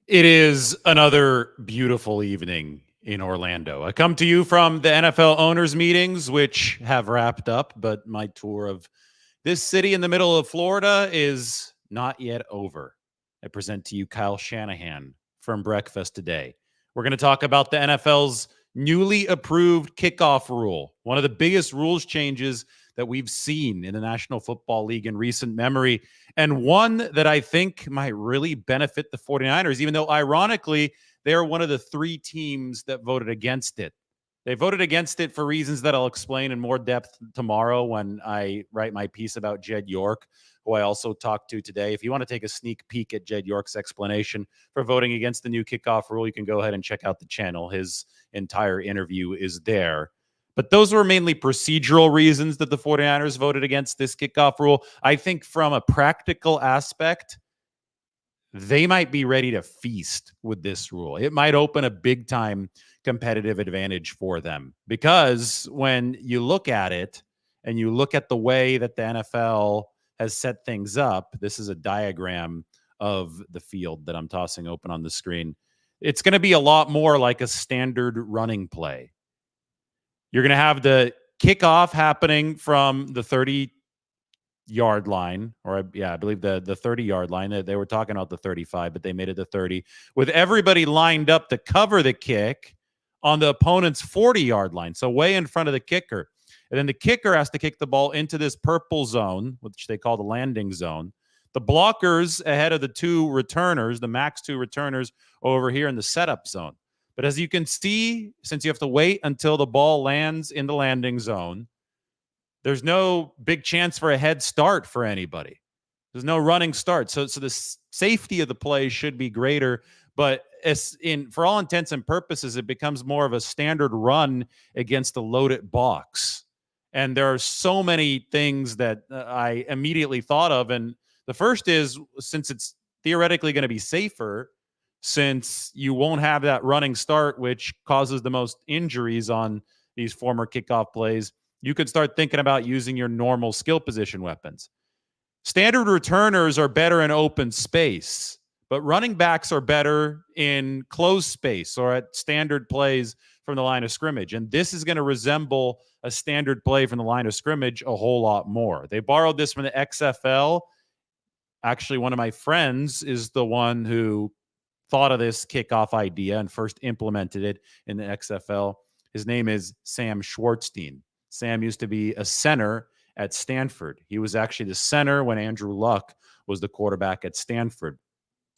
It is another beautiful evening in Orlando. I come to you from the NFL owners meetings, which have wrapped up, but my tour of this city in the middle of Florida is not yet over. I present to you Kyle Shanahan from Breakfast Today. We're going to talk about the NFL's newly approved kickoff rule, one of the biggest rules changes that we've seen in the National Football League in recent memory, and one that I think might really benefit the 49ers, even though ironically, they're one of the three teams that voted against it. They voted against it for reasons that I'll explain in more depth tomorrow when I write my piece about Jed York, who I also talked to today. If you want to take a sneak peek at Jed York's explanation for voting against the new kickoff rule, you can go ahead and check out the channel. His entire interview is there. But those were mainly procedural reasons that the 49ers voted against this kickoff rule. I think from a practical aspect, they might be ready to feast with this rule. It might open a big time competitive advantage for them, because when you look at it and you look at the way that the NFL has set things up, this is a diagram of the field that I'm tossing open on the screen. It's going to be a lot more like a standard running play. You're going to have the kickoff happening from the 30-yard line, or I believe the 30-yard line. They were talking about the 35, but they made it the 30, with everybody lined up to cover the kick on the opponent's 40-yard line, so way in front of the kicker. And then the kicker has to kick the ball into this purple zone, which they call the landing zone. The blockers ahead of the two returners, the max two returners, over here in the setup zone. But as you can see, since you have to wait until the ball lands in the landing zone, there's no big chance for a head start for anybody. There's no running start. So the safety of the play should be greater. But for all intents and purposes, it becomes more of a standard run against the loaded box. And there are so many things that I immediately thought of. And the first is, since it's theoretically going to be safer, since you won't have that running start, which causes the most injuries on these former kickoff plays, you could start thinking about using your normal skill position weapons. Standard returners are better in open space, but running backs are better in closed space or at standard plays from the line of scrimmage. And this is going to resemble a standard play from the line of scrimmage a whole lot more. They borrowed this from the XFL. Actually, one of my friends is the one who thought of this kickoff idea and first implemented it in the XFL. His name is Sam Schwartzstein. Sam used to be a center at Stanford. He was actually the center when Andrew Luck was the quarterback at Stanford.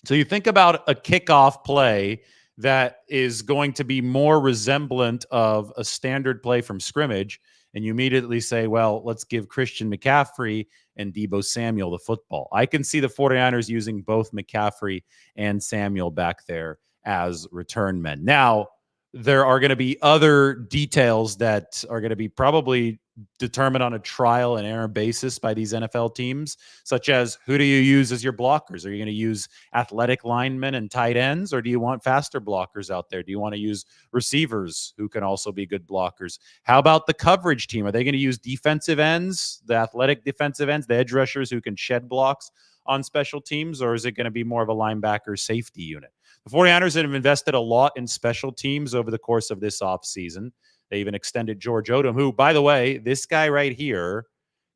So you think about a kickoff play that is going to be more resemblant of a standard play from scrimmage, and you immediately say, well, let's give Christian McCaffrey and Deebo Samuel the football. I can see the 49ers using both McCaffrey and Samuel back there as return men. Now, there are going to be other details that are going to be probably determined on a trial and error basis by these NFL teams, such as, who do you use as your blockers? Are you going to use athletic linemen and tight ends, or do you want faster blockers out there? Do you want to use receivers who can also be good blockers? How about the coverage team? Are they going to use defensive ends, the athletic defensive ends, the edge rushers who can shed blocks on special teams, or is it going to be more of a linebacker safety unit? The 49ers have invested a lot in special teams over the course of this offseason. They even extended George Odom, who, by the way, this guy right here,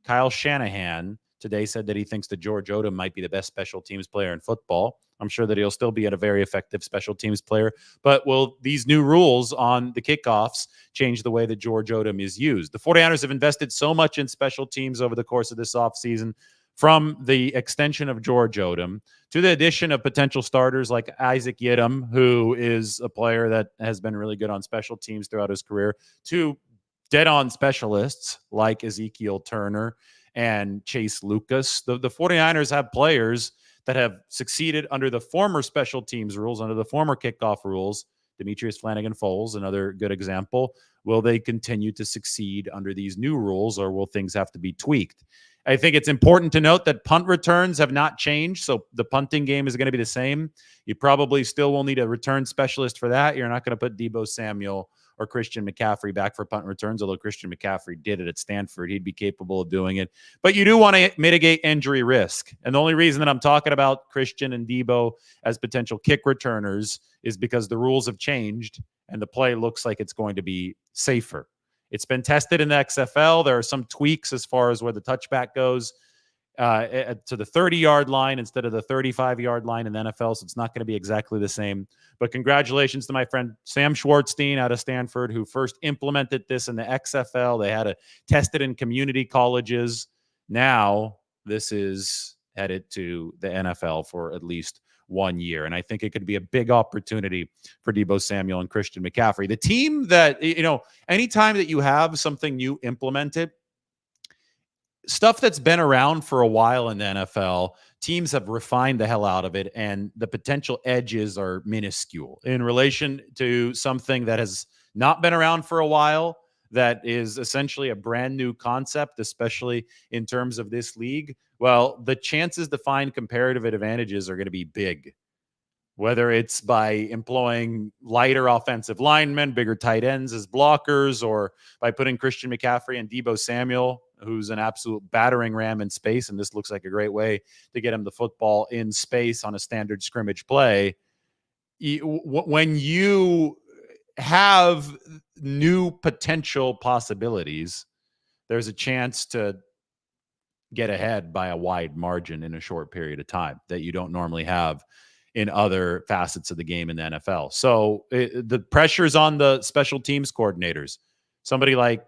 Kyle Shanahan, today said that he thinks that George Odom might be the best special teams player in football. I'm sure that he'll still be a very effective special teams player. But will these new rules on the kickoffs change the way that George Odom is used? The 49ers have invested so much in special teams over the course of this offseason, from the extension of George Odom to the addition of potential starters like Isaac Yiadom, who is a player that has been really good on special teams throughout his career, to dead-on specialists like Ezekiel Turner and Chase Lucas. The 49ers have players that have succeeded under the former special teams rules, under the former kickoff rules. Demetrius Flanagan-Foles, another good example. Will they continue to succeed under these new rules, or will things have to be tweaked? I think it's important to note that punt returns have not changed, so the punting game is going to be the same. You probably still will need a return specialist for that. You're not going to put Deebo Samuel or Christian McCaffrey back for punt returns, although Christian McCaffrey did it at Stanford. He'd be capable of doing it. But you do want to mitigate injury risk. And the only reason that I'm talking about Christian and Deebo as potential kick returners is because the rules have changed and the play looks like it's going to be safer. It's been tested in the XFL. There are some tweaks as far as where the touchback goes to the 30-yard line instead of the 35-yard line in the NFL, so it's not going to be exactly the same. But congratulations to my friend Sam Schwartzstein out of Stanford, who first implemented this in the XFL. They had to test it in community colleges. Now this is headed to the NFL for at least 1 year. And I think it could be a big opportunity for Deebo Samuel and Christian McCaffrey. The team that, anytime that you have something new implemented, stuff that's been around for a while in the NFL, teams have refined the hell out of it, and the potential edges are minuscule in relation to something that has not been around for a while, that is essentially a brand new concept, especially in terms of this league. Well, the chances to find comparative advantages are going to be big, whether it's by employing lighter offensive linemen, bigger tight ends as blockers, or by putting Christian McCaffrey and Deebo Samuel, who's an absolute battering ram in space. And this looks like a great way to get him the football in space on a standard scrimmage play. When you have new potential possibilities, there's a chance to get ahead by a wide margin in a short period of time that you don't normally have in other facets of the game in the NFL. So the pressure's on the special teams coordinators. Somebody like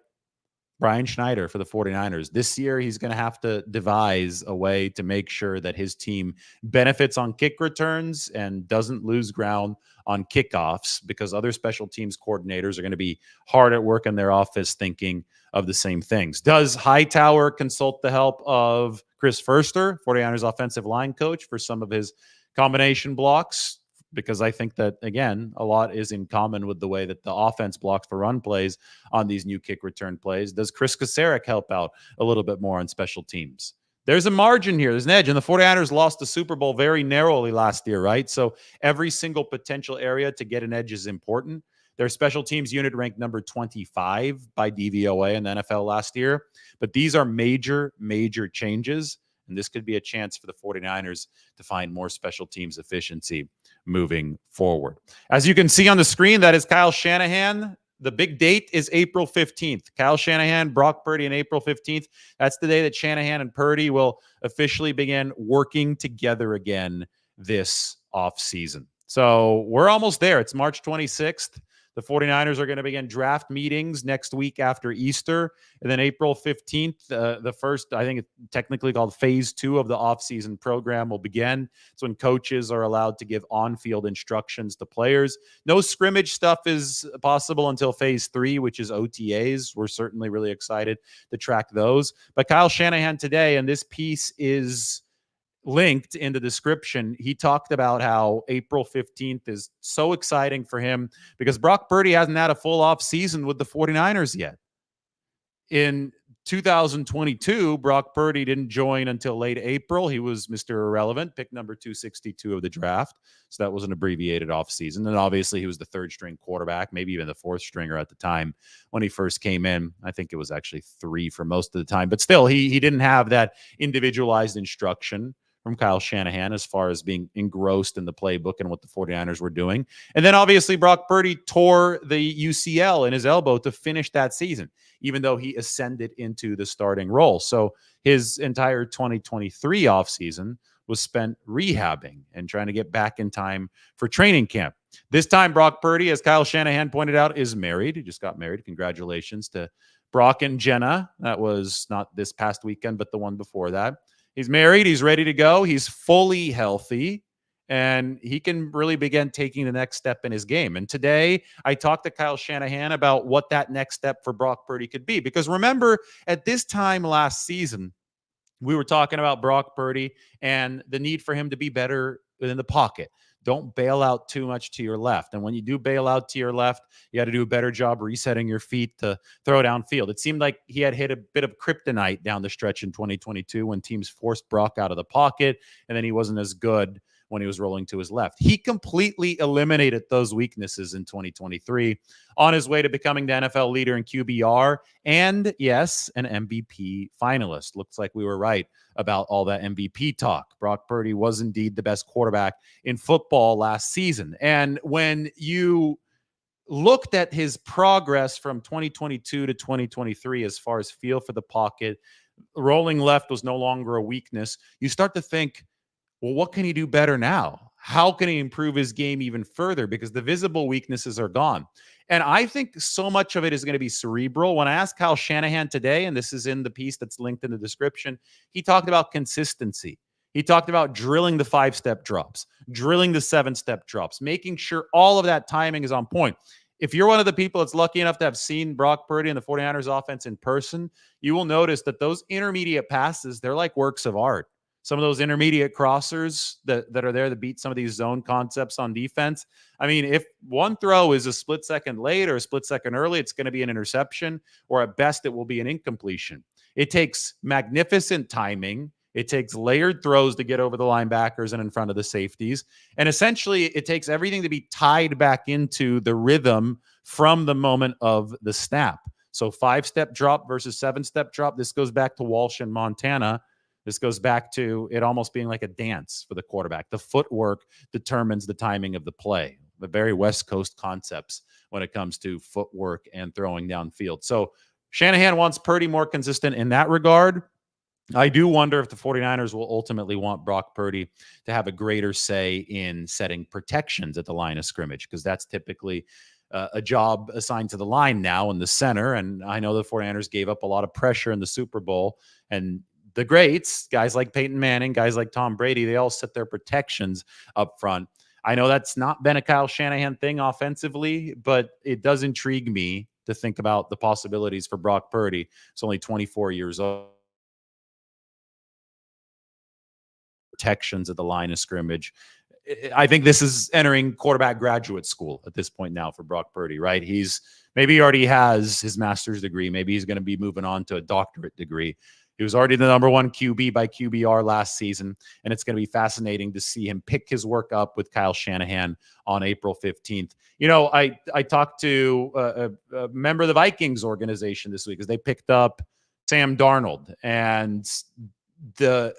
Brian Schneider for the 49ers. This year, he's going to have to devise a way to make sure that his team benefits on kick returns and doesn't lose ground on kickoffs, because other special teams coordinators are going to be hard at work in their office thinking of the same things. Does Hightower consult the help of Chris Furster, 49ers offensive line coach, for some of his combination blocks? Because I think that, again, a lot is in common with the way that the offense blocks for run plays on these new kick return plays. Does Chris Kasarik help out a little bit more on special teams? There's a margin here. There's an edge. And the 49ers lost the Super Bowl very narrowly last year, right? So every single potential area to get an edge is important. Their special teams unit ranked number 25 by DVOA in the NFL last year. But these are major, major changes. And this could be a chance for the 49ers to find more special teams efficiency moving forward. As you can see on the screen, that is Kyle Shanahan. The big date is April 15th. Kyle Shanahan, Brock Purdy on April 15th. That's the day that Shanahan and Purdy will officially begin working together again this offseason. So we're almost there. It's March 26th. The 49ers are going to begin draft meetings next week after Easter. And then April 15th, the first, I think it's technically called phase 2 of the offseason program will begin. It's when coaches are allowed to give on-field instructions to players. No scrimmage stuff is possible until phase 3, which is OTAs. We're certainly really excited to track those. But Kyle Shanahan today, and this piece is linked in the description, he talked about how April 15th is so exciting for him because Brock Purdy hasn't had a full off season with the 49ers yet. In 2022, Brock Purdy didn't join until late April. He was Mr. Irrelevant, pick number 262 of the draft. So that was an abbreviated offseason. And obviously he was the third string quarterback, maybe even the fourth stringer at the time when he first came in. I think it was actually 3 for most of the time. But still, he didn't have that individualized instruction from Kyle Shanahan as far as being engrossed in the playbook and what the 49ers were doing. And then obviously Brock Purdy tore the UCL in his elbow to finish that season, even though he ascended into the starting role. So his entire 2023 offseason was spent rehabbing and trying to get back in time for training camp. This time, Brock Purdy, as Kyle Shanahan pointed out, is married. He just got married. Congratulations to Brock and Jenna. That was not this past weekend, but the one before that. He's married. He's ready to go. He's fully healthy, and he can really begin taking the next step in his game. And today I talked to Kyle Shanahan about what that next step for Brock Purdy could be. Because remember, at this time last season, we were talking about Brock Purdy and the need for him to be better within the pocket. Don't bail out too much to your left. And when you do bail out to your left, you got to do a better job resetting your feet to throw downfield. It seemed like he had hit a bit of kryptonite down the stretch in 2022 when teams forced Brock out of the pocket, and then he wasn't as good when he was rolling to his left. He completely eliminated those weaknesses in 2023 on his way to becoming the NFL leader in QBR and, yes, an MVP finalist. Looks like we were right about all that MVP talk. Brock Purdy was indeed the best quarterback in football last season. And when you looked at his progress from 2022 to 2023 as far as feel for the pocket, rolling left was no longer a weakness. You start to think, well, what can he do better now? How can he improve his game even further? Because the visible weaknesses are gone. And I think so much of it is going to be cerebral. When I asked Kyle Shanahan today, and this is in the piece that's linked in the description, he talked about consistency. He talked about drilling the 5-step drops, drilling the 7-step drops, making sure all of that timing is on point. If you're one of the people that's lucky enough to have seen Brock Purdy and the 49ers offense in person, you will notice that those intermediate passes, they're like works of art. Some of those intermediate crossers that are there to beat some of these zone concepts on defense. I mean, if one throw is a split second late or a split second early, it's going to be an interception, or at best it will be an incompletion. It takes magnificent timing. It takes layered throws to get over the linebackers and in front of the safeties. And essentially, it takes everything to be tied back into the rhythm from the moment of the snap. So 5-step drop versus 7-step drop. This goes back to Walsh in Montana. This goes back to it almost being like a dance for the quarterback. The footwork determines the timing of the play. The very West Coast concepts when it comes to footwork and throwing downfield. So Shanahan wants Purdy more consistent in that regard. I do wonder if the 49ers will ultimately want Brock Purdy to have a greater say in setting protections at the line of scrimmage, because that's typically a job assigned to the line now in the center. And I know the 49ers gave up a lot of pressure in the Super Bowl, and the greats, guys like Peyton Manning, guys like Tom Brady, they all set their protections up front. I know that's not been a Kyle Shanahan thing offensively, but it does intrigue me to think about the possibilities for Brock Purdy. He's only 24 years old. Protections at the line of scrimmage. I think this is entering quarterback graduate school at this point now for Brock Purdy, right? Maybe he already has his master's degree. Maybe he's going to be moving on to a doctorate degree. He was already the number one QB by QBR last season, and it's going to be fascinating to see him pick his work up with Kyle Shanahan on April 15th. You know, I talked to a member of the Vikings organization this week because they picked up Sam Darnold, and the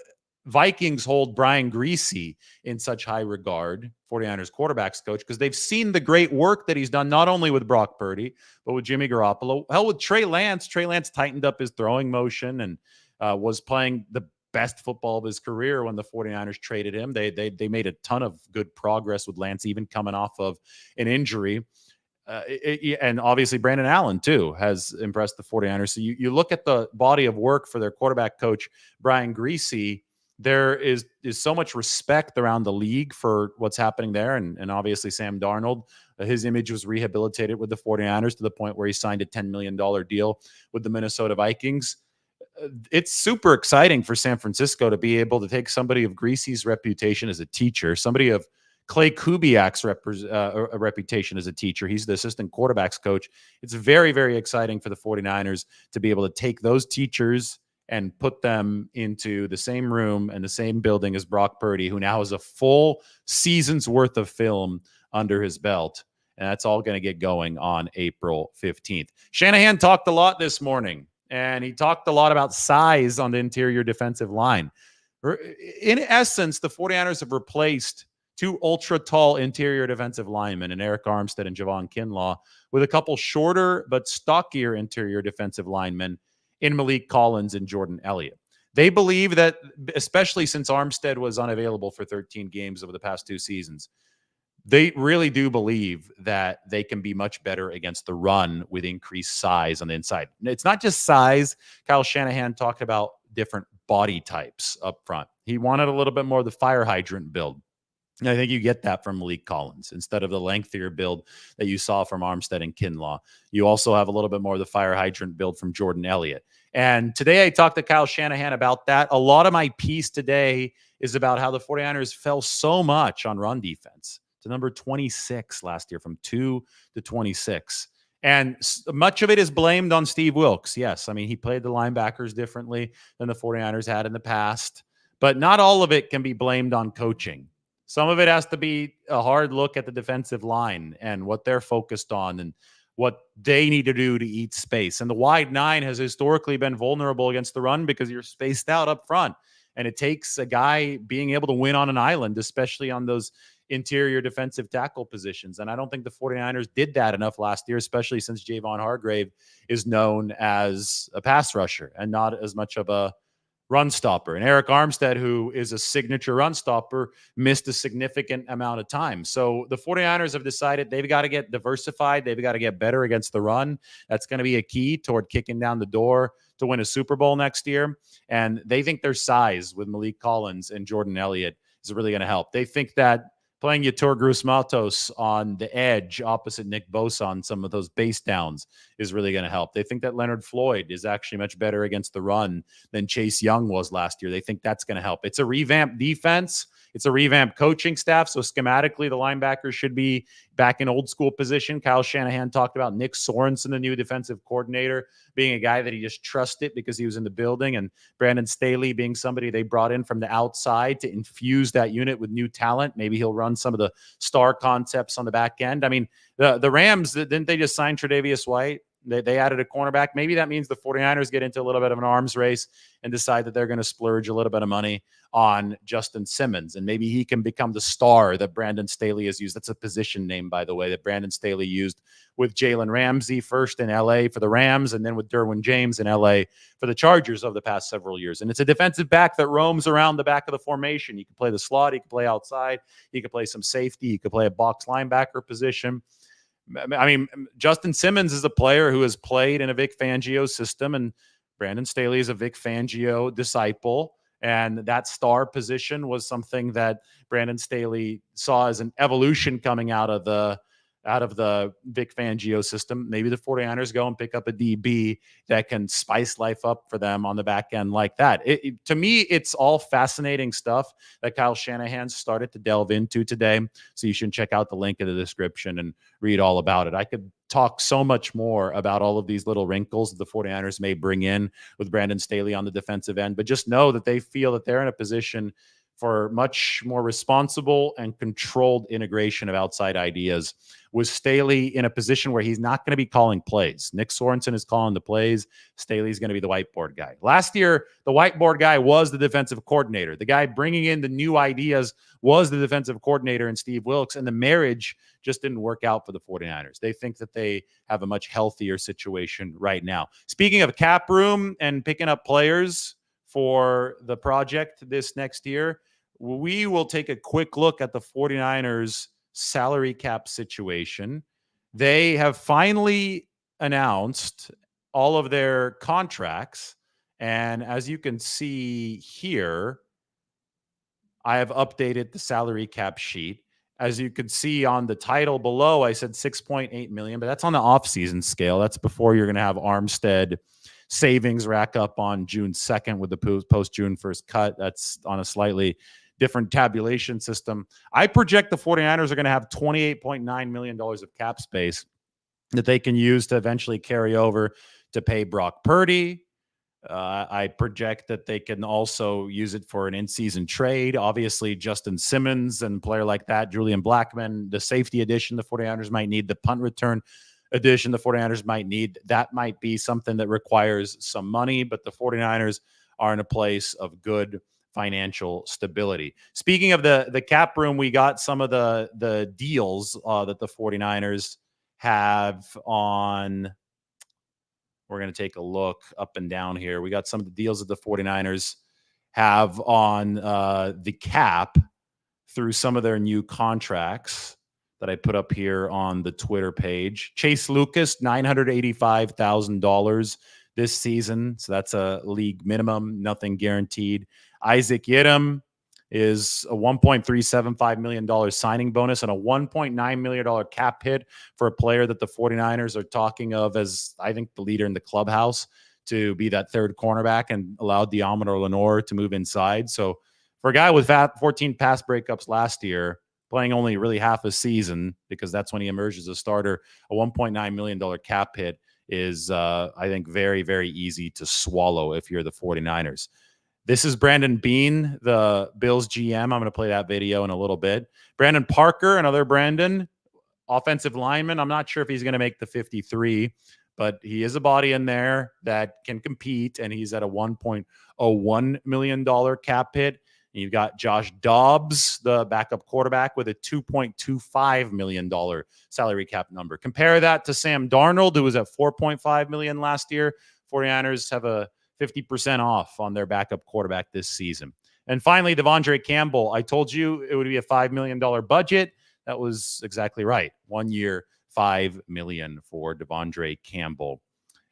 Vikings hold Brian Griese in such high regard, 49ers quarterbacks coach, because they've seen the great work that he's done, not only with Brock Purdy, but with Jimmy Garoppolo. Hell, with Trey Lance. Trey Lance tightened up his throwing motion and was playing the best football of his career when the 49ers traded him. They made a ton of good progress with Lance, even coming off of an injury. And obviously Brandon Allen, too, has impressed the 49ers. So you look at the body of work for their quarterback coach, Brian Griese. There is so much respect around the league for what's happening there. And obviously Sam Darnold, his image was rehabilitated with the 49ers to the point where he signed a $10 million deal with the Minnesota Vikings. It's super exciting for San Francisco to be able to take somebody of Griese's reputation as a teacher, somebody of Clay Kubiak's reputation as a teacher. He's the assistant quarterbacks coach. It's very, very exciting for the 49ers to be able to take those teachers and put them into the same room and the same building as Brock Purdy, who now has a full season's worth of film under his belt. And that's all going to get going on April 15th. Shanahan talked a lot this morning, and he talked a lot about size on the interior defensive line. In essence, the 49ers have replaced two ultra-tall interior defensive linemen in Eric Armstead and Javon Kinlaw with a couple shorter but stockier interior defensive linemen in Malik Collins and Jordan Elliott. They believe that, especially since Armstead was unavailable for 13 games over the past 2 seasons, they really do believe that they can be much better against the run with increased size on the inside. It's not just size. Kyle Shanahan talked about different body types up front. He wanted a little bit more of the fire hydrant build. And I think you get that from Malik Collins instead of the lengthier build that you saw from Armstead and Kinlaw. You also have a little bit more of the fire hydrant build from Jordan Elliott. And today I talked to Kyle Shanahan about that. A lot of my piece today is about how the 49ers fell so much on run defense to number 26 last year, from 2 to 26. And much of it is blamed on Steve Wilks. Yes, I mean, he played the linebackers differently than the 49ers had in the past. But not all of it can be blamed on coaching. Some of it has to be a hard look at the defensive line and what they're focused on and what they need to do to eat space. And the wide nine has historically been vulnerable against the run because you're spaced out up front. And it takes a guy being able to win on an island, especially on those interior defensive tackle positions. And I don't think the 49ers did that enough last year, especially since Javon Hargrave is known as a pass rusher and not as much of a run stopper. And Eric Armstead, who is a signature run stopper, missed a significant amount of time. So the 49ers have decided they've got to get diversified. They've got to get better against the run. That's going to be a key toward kicking down the door to win a Super Bowl next year. And they think their size with Malik Collins and Jordan Elliott is really going to help. They think that playing Yetur Gross-Matos on the edge opposite Nick Bosa on some of those base downs is really going to help. They think that Leonard Floyd is actually much better against the run than Chase Young was last year. They think that's going to help. It's a revamped defense. It's a revamped coaching staff. So schematically, the linebackers should be back in old school position. Kyle Shanahan talked about Nick Sorensen, the new defensive coordinator, being a guy that he just trusted because he was in the building, and Brandon Staley being somebody they brought in from the outside to infuse that unit with new talent. Maybe he'll run some of the star concepts on the back end. I mean, the Rams, didn't they just sign Tre'Davious White? They added a cornerback. Maybe that means the 49ers get into a little bit of an arms race and decide that they're going to splurge a little bit of money on Justin Simmons. And maybe he can become the star that Brandon Staley has used. That's a position name, by the way, that Brandon Staley used with Jalen Ramsey first in LA for the Rams and then with Derwin James in LA for the Chargers over the past several years. And it's a defensive back that roams around the back of the formation. He can play the slot. He can play outside. He can play some safety. He can play a box linebacker position. I mean, Justin Simmons is a player who has played in a Vic Fangio system, and Brandon Staley is a Vic Fangio disciple. And that star position was something that Brandon Staley saw as an evolution coming out of the Vic Fangio system. Maybe the 49ers go and pick up a DB that can spice life up for them on the back end like that. To me, it's all fascinating stuff that Kyle Shanahan started to delve into today. So you should check out the link in the description and read all about it. I could talk so much more about all of these little wrinkles that the 49ers may bring in with Brandon Staley on the defensive end, but just know that they feel that they're in a position for much more responsible and controlled integration of outside ideas, with Staley in a position where he's not going to be calling plays. Nick Sorensen is calling the plays. Staley's going to be the whiteboard guy. Last year, the whiteboard guy was the defensive coordinator. The guy bringing in the new ideas was the defensive coordinator in Steve Wilks, and the marriage just didn't work out for the 49ers. They think that they have a much healthier situation right now. Speaking of cap room and picking up players for the project this next year, we will take a quick look at the 49ers salary cap situation. They have finally announced all of their contracts. And as you can see here, I have updated the salary cap sheet. As you can see on the title below, I said 6.8 million, but that's on the offseason scale. That's before you're going to have Armstead savings rack up on June 2nd with the post June 1st cut. That's on a slightly different tabulation system. I project the 49ers are going to have $28.9 million of cap space that they can use to eventually carry over to pay Brock Purdy. I project that they can also use it for an in-season trade. Obviously, Justin Simmons and a player like that, Julian Blackmon, the safety addition the 49ers might need, the punt return addition the 49ers might need. That might be something that requires some money, but the 49ers are in a place of good financial stability. Speaking of the cap room, we got some of the deals that the 49ers have on. We're going to take a look up and down here. We got some of the deals that the 49ers have on the cap through some of their new contracts that I put up here on the Twitter page. Chase Lucas, $985,000 this season. So that's a league minimum, nothing guaranteed. Isaac Yiadom is a $1.375 million signing bonus and a $1.9 million cap hit for a player that the 49ers are talking of as, I think, the leader in the clubhouse to be that third cornerback and allow Diamondor Lenore to move inside. So for a guy with 14 pass breakups last year, playing only really half a season, because that's when he emerged as a starter, a $1.9 million cap hit is, I think, very, very easy to swallow if you're the 49ers. This is Brandon Beane, the Bills GM. I'm going to play that video in a little bit. Brandon Parker, another Brandon, offensive lineman. I'm not sure if he's going to make the 53, but he is a body in there that can compete, and he's at a $1.01 million cap hit. And you've got Josh Dobbs, the backup quarterback, with a $2.25 million salary cap number. Compare that to Sam Darnold, who was at $4.5 million last year. 49ers have a 50% off on their backup quarterback this season. And finally, Devondre Campbell. I told you it would be a $5 million budget. That was exactly right. 1 year, $5 million for Devondre Campbell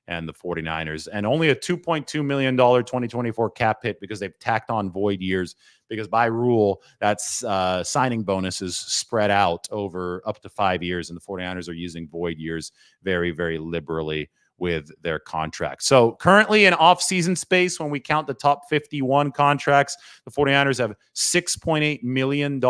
and the 49ers, and only a $2.2 million 2024 cap hit because they've tacked on void years, because by rule, that's signing bonuses spread out over up to 5 years, and the 49ers are using void years very, very liberally with their contracts. So currently in offseason space, when we count the top 51 contracts, the 49ers have $6.8 million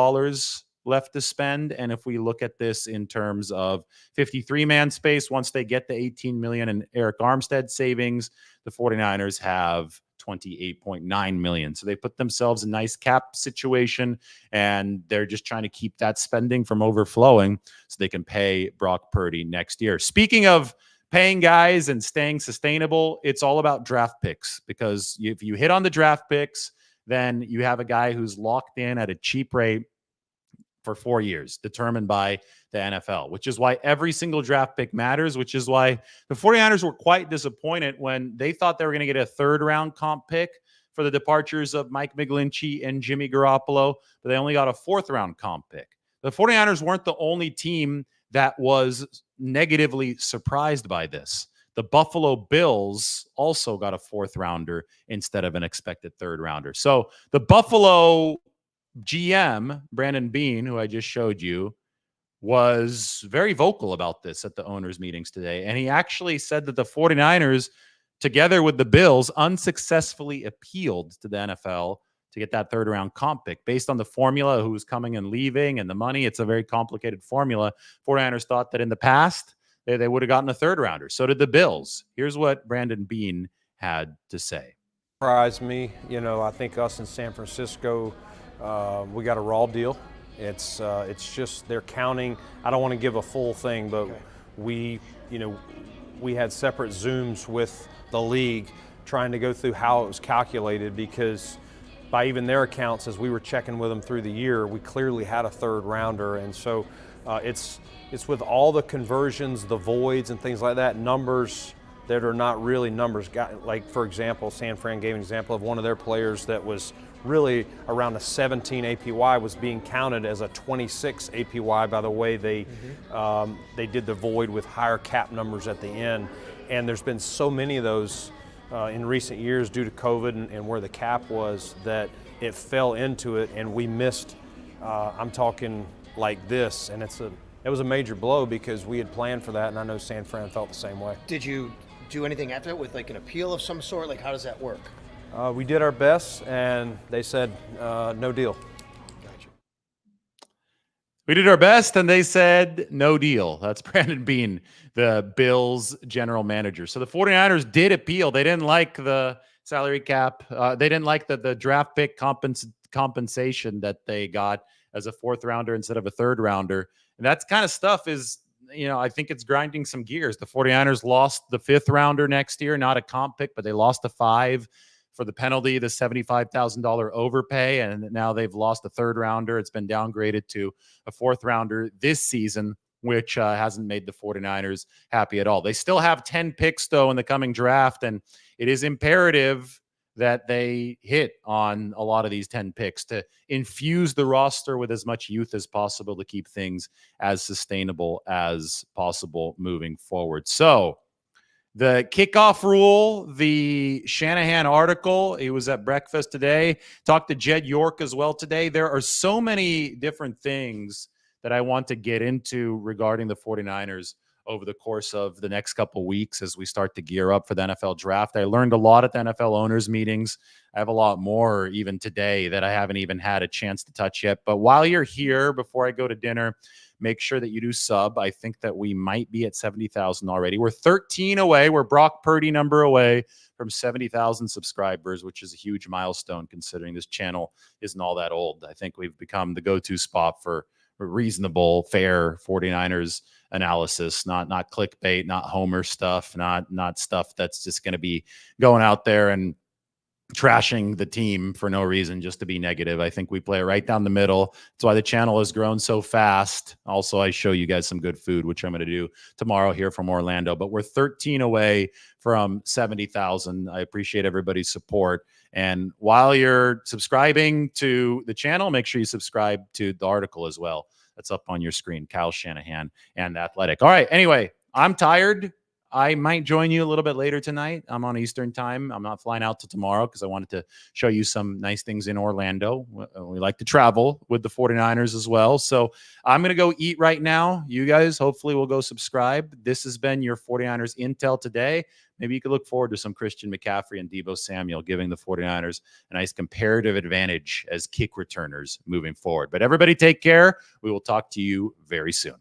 left to spend. And if we look at this in terms of 53-man space, once they get the $18 million in Eric Armstead savings, the 49ers have $28.9 million. So they put themselves in a nice cap situation, and they're just trying to keep that spending from overflowing so they can pay Brock Purdy next year. Speaking of paying guys and staying sustainable, it's all about draft picks, because if you hit on the draft picks, then you have a guy who's locked in at a cheap rate for 4 years, determined by the NFL, which is why every single draft pick matters, which is why the 49ers were quite disappointed when they thought they were going to get a third-round comp pick for the departures of Mike McGlinchey and Jimmy Garoppolo, but they only got a fourth-round comp pick. The 49ers weren't the only team that was negatively surprised by this. The Buffalo Bills also got a fourth-rounder instead of an expected third-rounder. So the Buffalo GM, Brandon Beane, who I just showed you, was very vocal about this at the owners' meetings today. And he actually said that the 49ers, together with the Bills, unsuccessfully appealed to the NFL to get that third-round comp pick. Based on the formula, who's coming and leaving, and the money, it's a very complicated formula. 49ers thought that in the past, they would have gotten a third-rounder. So did the Bills. Here's what Brandon Beane had to say. Surprised me. I think us in San Francisco, we got a raw deal. It's just they're counting. I don't want to give a full thing, but we had separate Zooms with the league trying to go through how it was calculated, because by even their accounts, as we were checking with them through the year, we clearly had a third rounder. And so it's with all the conversions, the voids and things like that, numbers that are not really numbers. Like, for example, San Fran gave an example of one of their players that was really around a 17 APY was being counted as a 26 APY by the way they did the void with higher cap numbers at the end. And there's been so many of those in recent years due to COVID and where the cap was, that it fell into it, and we missed, I'm talking like this, and it was a major blow because we had planned for that, and I know San Fran felt the same way. Did you do anything after that with like an appeal of some sort? Like, how does that work? We did our best, and they said no deal. Gotcha. We did our best, and they said no deal. That's Brandon Beane, the Bills general manager. So the 49ers did appeal. They didn't like the salary cap. They didn't like the draft pick compensation that they got as a fourth rounder instead of a third rounder. And that kind of stuff is, I think it's grinding some gears. The 49ers lost the fifth rounder next year, not a comp pick, but they lost a 5 for the penalty, the $75,000 overpay, and now they've lost a third rounder. It's been downgraded to a fourth rounder this season, which hasn't made the 49ers happy at all. They still have 10 picks, though, in the coming draft, and it is imperative that they hit on a lot of these 10 picks to infuse the roster with as much youth as possible to keep things as sustainable as possible moving forward. So the kickoff rule, the Shanahan article, he was at breakfast today, talked to Jed York as well today. There are so many different things that I want to get into regarding the 49ers over the course of the next couple weeks as we start to gear up for the NFL draft. I learned a lot at the NFL owners meetings. I have a lot more even today that I haven't even had a chance to touch yet. But while you're here, before I go to dinner, make sure that you do sub. I think that we might be at 70,000 already. We're 13 away. We're Brock Purdy number away from 70,000 subscribers, which is a huge milestone considering this channel isn't all that old. I think we've become the go-to spot for reasonable, fair 49ers analysis, not clickbait, not Homer stuff, not stuff that's just going to be going out there and trashing the team for no reason, just to be negative. I think we play it right down the middle. That's why the channel has grown so fast. Also, I show you guys some good food, which I'm going to do tomorrow here from Orlando. But we're 13 away from 70,000. I appreciate everybody's support. And while you're subscribing to the channel, make sure you subscribe to the article as well. That's up on your screen, Kyle Shanahan and Athletic. All right. Anyway, I'm tired. I might join you a little bit later tonight. I'm on Eastern time. I'm not flying out till tomorrow because I wanted to show you some nice things in Orlando. We like to travel with the 49ers as well. So I'm going to go eat right now. You guys hopefully will go subscribe. This has been your 49ers Intel today. Maybe you could look forward to some Christian McCaffrey and Deebo Samuel giving the 49ers a nice comparative advantage as kick returners moving forward. But everybody take care. We will talk to you very soon.